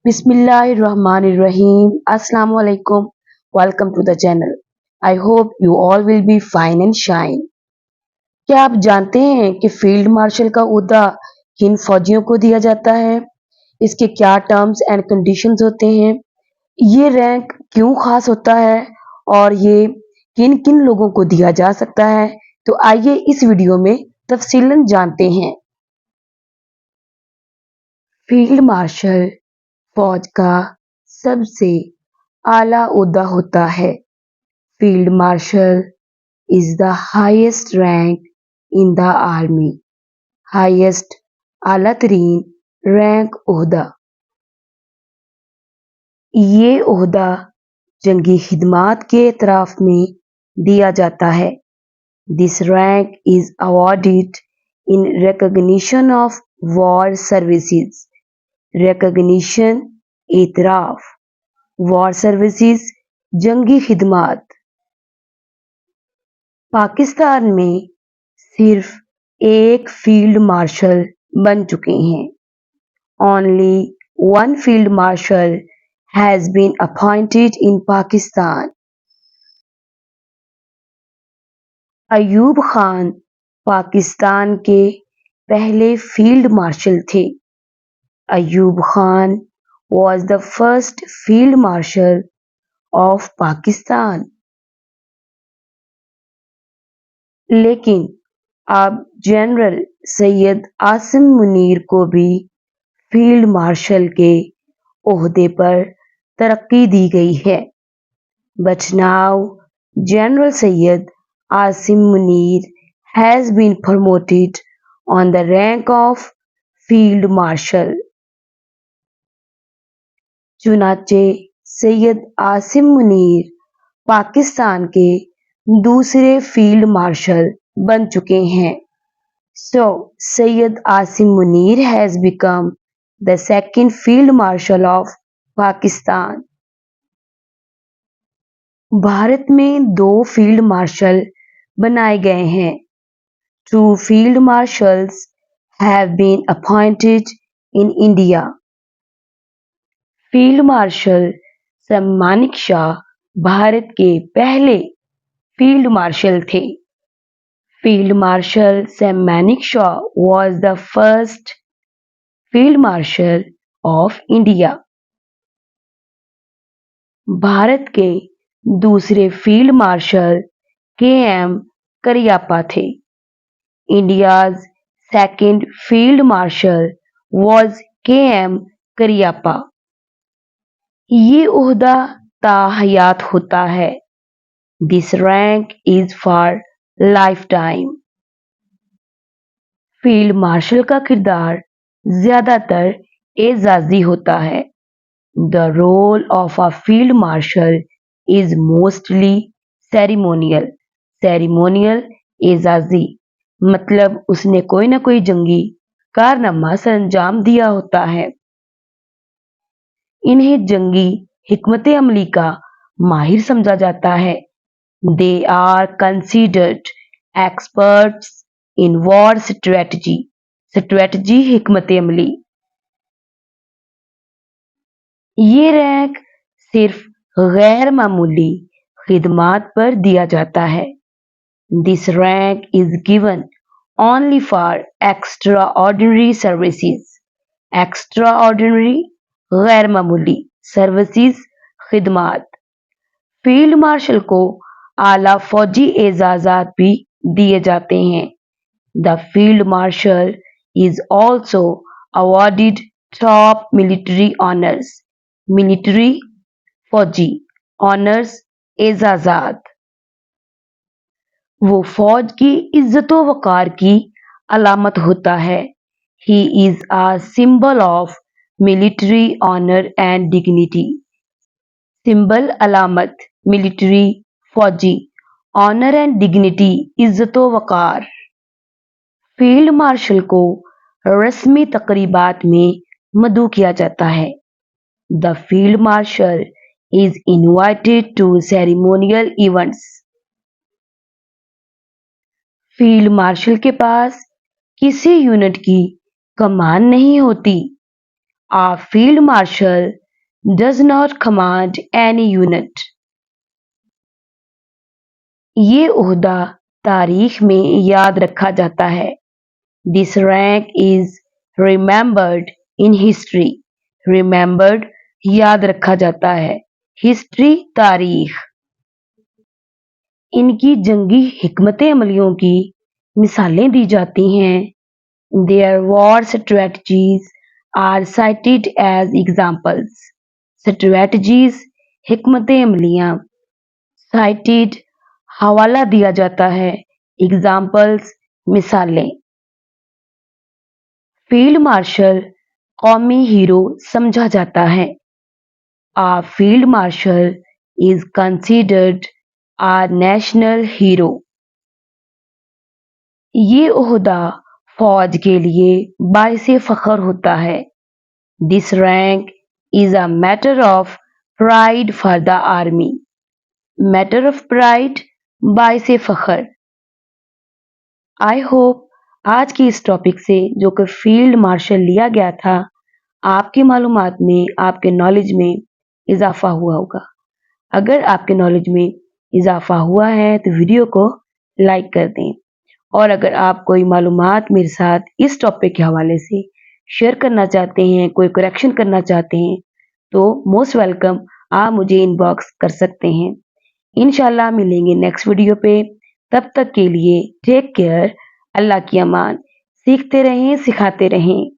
Bismillahirrahmanirrahim. Assalamu alaikum. Welcome to the channel. I hope you all will be fine and shine. क्या आप जानते हैं कि field marshal का ओहदा किन फौजियों को दिया जाता है? इसके क्या टर्म्स एंड कंडीशंस होते हैं? ये रैंक क्यों खास होता है और ये किन किन लोगों को दिया जा सकता है? तो आइए इस वीडियो में तफसीलन जानते हैं। फील्ड मार्शल फौज का सबसे आला ओहदा होता है। Field marshal is the highest rank in the army. highest आला तरीन रैंक ओहदा। ये ओहदा जंगी खिदमात के एतराफ में दिया जाता है। This rank is awarded in recognition of war services. recognition एतराफ, war services जंगी खिदमात। पाकिस्तान में सिर्फ एक फील्ड मार्शल बन चुके हैं। Only one field marshal has been appointed in Pakistan. Ayub Khan Pakistan के पहले फील्ड मार्शल थे। Ayub Khan was the first field marshal of Pakistan. लेकिन अब जनरल सैयद आसिम मुनीर को भी फील्ड मार्शल के ओहदे पर तरक्की दी गई है। But now General Sayyid Asim Munir has been promoted on the rank of Field Marshal. चुनाचे सैयद आसिम मुनीर पाकिस्तान के दूसरे फील्ड मार्शल बन चुके हैं। So Sayyid Asim Munir has become the second field marshal of Pakistan. Bharat में दो फील्ड मार्शल बनाए गए हैं। Two field marshals have been appointed in India. Field marshal sir Manik Shah Bharat के पहले फील्ड मार्शल थे। Field marshal sir Manik Shah was the first field marshal of India. Bharat के दूसरे फील्ड मार्शल के.एम. करियप्पा थे। India's second field marshal was KM. Cariappa. ये ओहदा ताहयात होता है। This rank is for lifetime. Field marshal का किरदार ज्यादातर एजाजी होता है। The role of a field marshal is mostly ceremonial. Ceremonial एजाजी मतलब उसने कोई ना कोई जंगी कारनामा सरंजाम दिया होता है। इन्हें जंगी हिकमत अमली का माहिर समझा जाता है। They are considered experts in war strategy. Strategy हिकमत अमली। ये रैंक सिर्फ गैर मामूली खिदमात पर दिया जाता है। This rank is given only for extraordinary services. Extraordinary गैर मामूली सर्विसेज खिदमात। फील्ड मार्शल को आला फौजी एजाजात भी दिए जाते हैं। The field marshal is also awarded top military honors. Military फौजी ऑनर्स एजाजात। वो फौज की इज्जतो वकार की अलामत होता है। He is a symbol of military honor and dignity. Symbol अलामत मिलिट्री फौजी ऑनर एंड डिग्निटी इज्जतो वकार। फील्ड मार्शल को रस्मी तकरीबात में मदऊ किया जाता है। The field marshal is invited to ceremonial events. Field marshal के पास किसी यूनिट की कमान नहीं होती। A field marshal does not command any unit. ये ओहदा तारीख में याद रखा जाता है. This rank is remembered in history. Remembered याद रखा जाता है. History तारीख. इनकी जंगी हिकमत अमलियों की मिसालें दी जाती हैं. Their war strategies are cited as examples. Strategies हिकमत अमलियां. Cited हवाला दिया जाता है. Examples मिसालें. फील्ड मार्शल कौमी हीरो समझा जाता है. A field marshal is considered a national hero. ये ओहदा फौज के लिए बाइसे फख्र होता है. This rank is a matter of pride for the army. Matter of pride बाइसे फख्र. I hope आज की इस टॉपिक से जो कि फील्ड मार्शल लिया गया था, आपकी मालूमात में, आपके नॉलेज में इजाफा हुआ होगा. अगर आपके नॉलेज में इजाफा हुआ है तो वीडियो को लाइक कर दें. और अगर आप कोई मालूमात मेरे साथ इस टॉपिक के हवाले से शेयर करना चाहते हैं, कोई करेक्शन करना चाहते हैं, तो मोस्ट वेलकम, आप मुझे इनबॉक्स कर सकते हैं. इंशाल्लाह मिलेंगे नेक्स्ट वीडियो पे. तब तक के लिए टेक केयर. अल्लाह की अमान. सीखते रहें, सिखाते रहें.